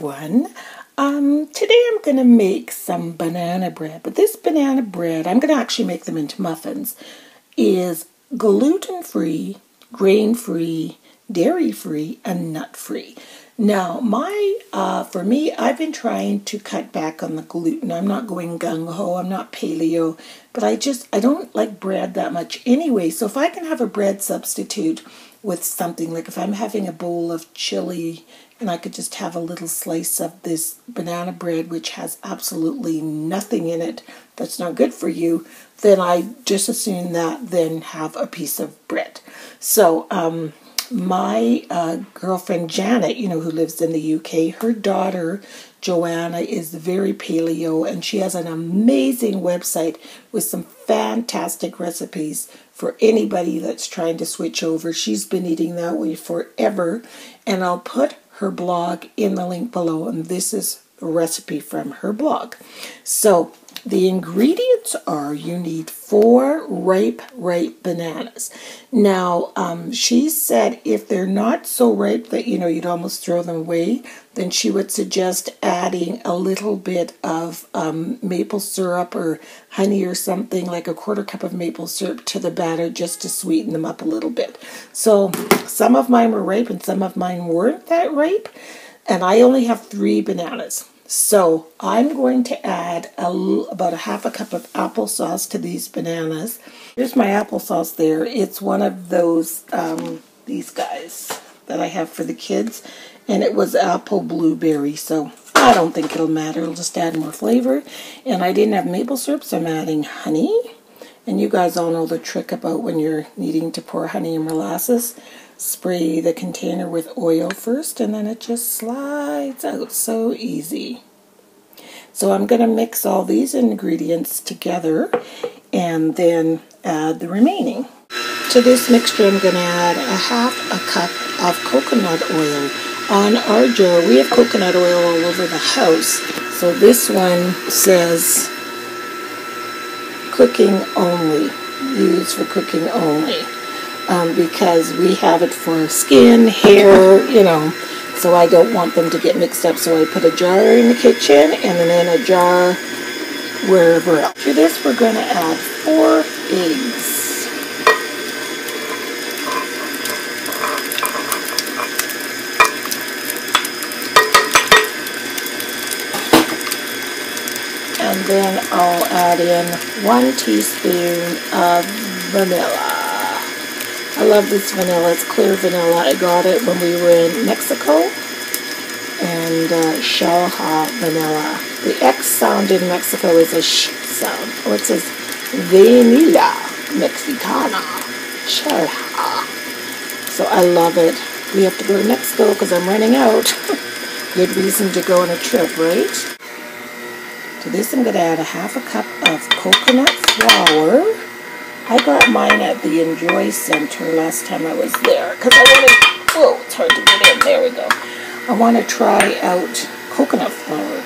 everyone. Today I'm going to make some banana bread, but this banana bread, I'm going to actually make them into muffins, is gluten-free, grain-free, dairy-free, and nut-free. Now, for me, I've been trying to cut back on the gluten. I'm not going gung-ho, I'm not paleo, but I don't like bread that much anyway, so if I can have a bread substitute with something, like if I'm having a bowl of chili and I could just have a little slice of this banana bread, which has absolutely nothing in it that's not good for you, then I just assume that then have a piece of bread. So my girlfriend Janet, who lives in the UK, her daughter Joanna is very paleo, and she has an amazing website with some fantastic recipes for anybody that's trying to switch over. She's been eating that way forever, and I'll put her blog in the link below, and this is a recipe from her blog. So the ingredients are, you need 4 ripe bananas. Now, she said if they're not so ripe that, you'd almost throw them away, then she would suggest adding a little bit of maple syrup or honey or something, like a 1/4 cup of maple syrup to the batter, just to sweeten them up a little bit. So some of mine were ripe and some of mine weren't that ripe, and I only have 3 bananas. So I'm going to add about 1/2 cup of applesauce to these bananas. Here's my applesauce there. It's one of those, these guys that I have for the kids. And it was apple blueberry, so I don't think it'll matter. It'll just add more flavor. And I didn't have maple syrup, so I'm adding honey. And you guys all know the trick about when you're needing to pour honey and molasses. Spray the container with oil first, and then it just slides out. So easy. So I'm going to mix all these ingredients together and then add the remaining. To this mixture, I'm going to add 1/2 cup of coconut oil. On our jar, we have coconut oil all over the house. So this one says cooking only, used for cooking only. Because we have it for skin, hair, so I don't want them to get mixed up. So I put a jar in the kitchen and then a jar wherever else. To this, we're going to add 4 eggs. And then I'll add in 1 teaspoon of vanilla. I love this vanilla. It's clear vanilla. I got it when we were in Mexico. And Shalha vanilla. The X sound in Mexico is a sh sound. Or it says vanilla mexicana. Shalha. So I love it. We have to go to Mexico because I'm running out. Good reason to go on a trip, right? To this, I'm going to add 1/2 cup of coconut flour. I got mine at the Enjoy Center last time I was there because I wanted, whoa, it's hard to get in. There we go. I want to try out coconut flour.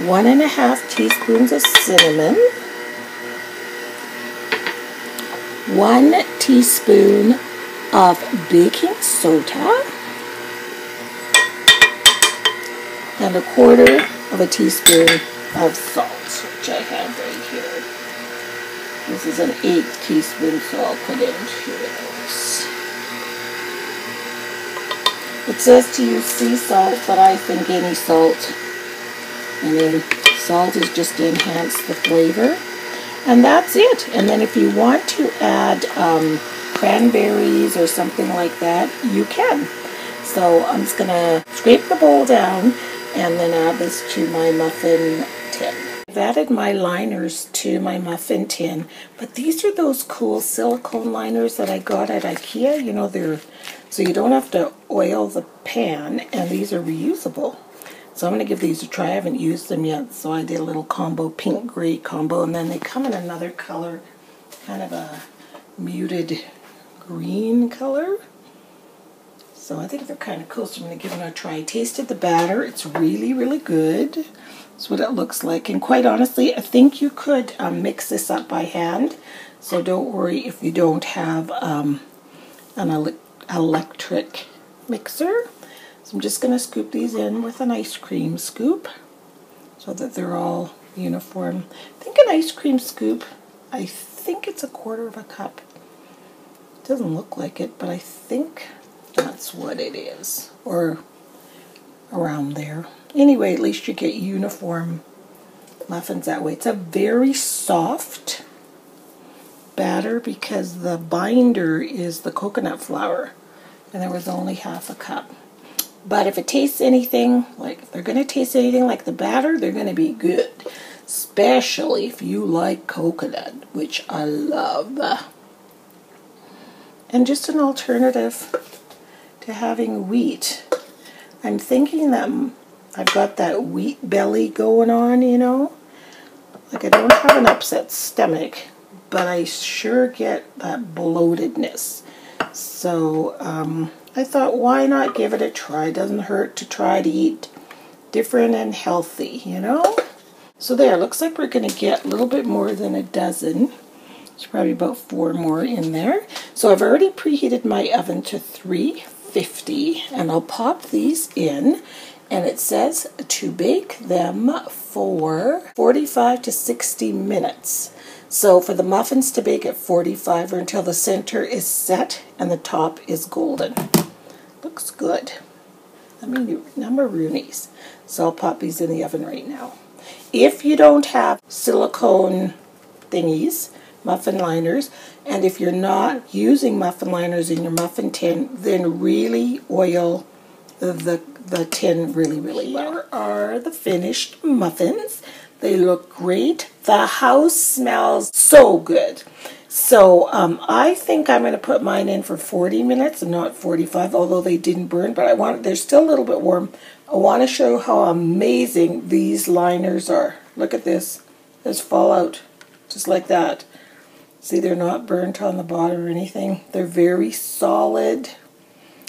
1½ teaspoons of cinnamon. 1 teaspoon of baking soda. And 1/4 teaspoon of salt, which I have right here. This is an 1/8 teaspoon, so I'll put in 2 of those. It says to use sea salt, but I think any salt. I mean, salt is just to enhance the flavor. And that's it. And then if you want to add cranberries or something like that, you can. So I'm just going to scrape the bowl down and then add this to my muffin tin. I've added my liners to my muffin tin, but these are those cool silicone liners that I got at IKEA. They're so you don't have to oil the pan, and these are reusable. So I'm going to give these a try. I haven't used them yet, so I did a little combo, pink-gray combo, and then they come in another color, kind of a muted green color. So I think they're kind of cool, so I'm going to give them a try. I tasted the batter. It's really, really good. That's what it looks like. And quite honestly, I think you could mix this up by hand. So don't worry if you don't have an electric mixer. So I'm just going to scoop these in with an ice cream scoop so that they're all uniform. I think an ice cream scoop, I think it's 1/4 cup. It doesn't look like it, but I think that's what it is, or around there. Anyway, at least you get uniform muffins that way. It's a very soft batter because the binder is the coconut flour, and there was only 1/2 cup. But if it tastes anything like, if they're going to taste anything like the batter, they're going to be good. Especially if you like coconut, which I love. And just an alternative to having wheat. I'm thinking that I've got that wheat belly going on, you know. Like I don't have an upset stomach, but I sure get that bloatedness. So, I thought, why not give it a try? It doesn't hurt to try to eat different and healthy, you know? So there, looks like we're going to get a little bit more than a dozen. There's probably about 4 more in there. So I've already preheated my oven to 350, and I'll pop these in. And it says to bake them for 45 to 60 minutes. So for the muffins to bake at 45 or until the center is set and the top is golden. Looks good. I mean, number-roonies. So I'll pop these in the oven right now. If you don't have silicone thingies, muffin liners, and if you're not using muffin liners in your muffin tin, then really oil the tin really, really well. Here are the finished muffins. They look great. The house smells so good. So I think I'm going to put mine in for 40 minutes and not 45, although they didn't burn, but they're still a little bit warm. I want to show how amazing these liners are. Look at this. There's fallout, just like that. See, they're not burnt on the bottom or anything. They're very solid.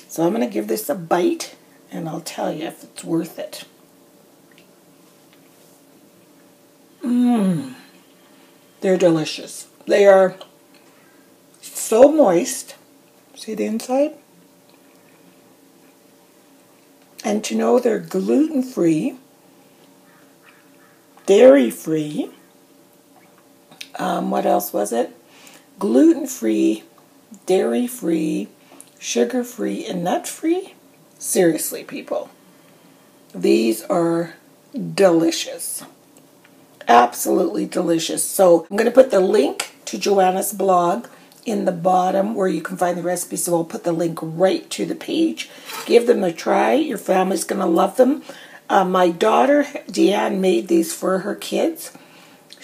So I'm going to give this a bite, and I'll tell you if it's worth it. They're delicious. They are so moist. See the inside? And to know they're gluten-free, dairy-free. What else was it? Gluten-free, dairy-free, sugar-free, and nut-free. Seriously, people. These are delicious. Absolutely delicious. So I'm going to put the link to Joanna's blog in the bottom where you can find the recipe. So I'll put the link right to the page. Give them a try. Your family's going to love them. My daughter, Deanne, made these for her kids.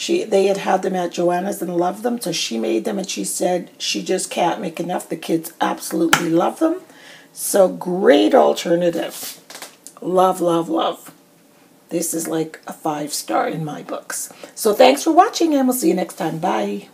They had them at Joanna's and loved them. So she made them and she said she just can't make enough. The kids absolutely love them. So great alternative. Love, love, love. This is like a 5-star in my books. So thanks for watching, and we'll see you next time. Bye.